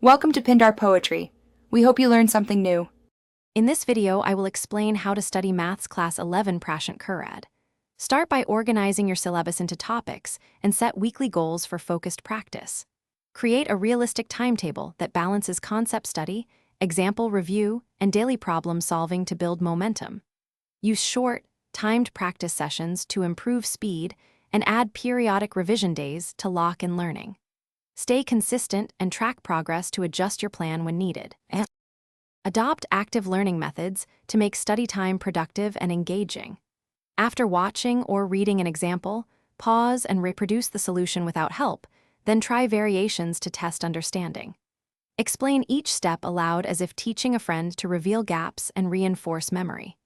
Welcome to Pindar Poetry. We hope you learned something new. In this video, I will explain how to study Maths Class 11 Prashant Kirad. Start by organizing your syllabus into topics and set weekly goals for focused practice. Create a realistic timetable that balances concept study, example review, and daily problem solving to build momentum. Use short, timed practice sessions to improve speed and add periodic revision days to lock in learning. Stay consistent and track progress to adjust your plan when needed. Adopt active learning methods to make study time productive and engaging. After watching or reading an example, pause and reproduce the solution without help, then try variations to test understanding. Explain each step aloud as if teaching a friend to reveal gaps and reinforce memory.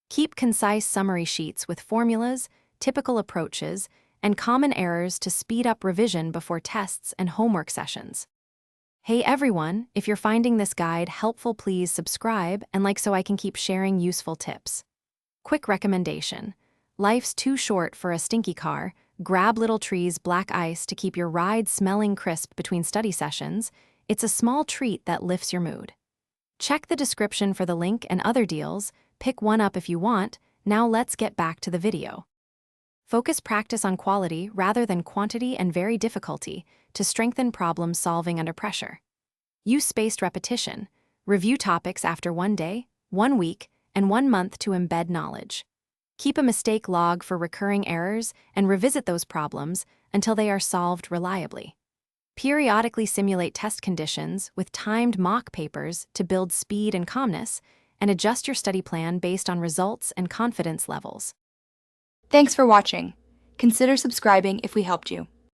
Keep concise summary sheets with formulas, typical approaches, and common errors to speed up revision before tests and homework sessions. Hey everyone, if you're finding this guide helpful, please subscribe and like so I can keep sharing useful tips. Quick recommendation. Life's too short for a stinky car. Grab Little Tree's black ice to keep your ride smelling crisp between study sessions. It's a small treat that lifts your mood. Check the description for the link and other deals. Pick one up if you want. Now let's get back to the video. Focus practice on quality rather than quantity and vary difficulty to strengthen problem solving under pressure. Use spaced repetition. Review topics after 1 day, 1 week, and 1 month to embed knowledge. Keep a mistake log for recurring errors and revisit those problems until they are solved reliably. Periodically simulate test conditions with timed mock papers to build speed and calmness, and adjust your study plan based on results and confidence levels. Thanks for watching. Consider subscribing if we helped you.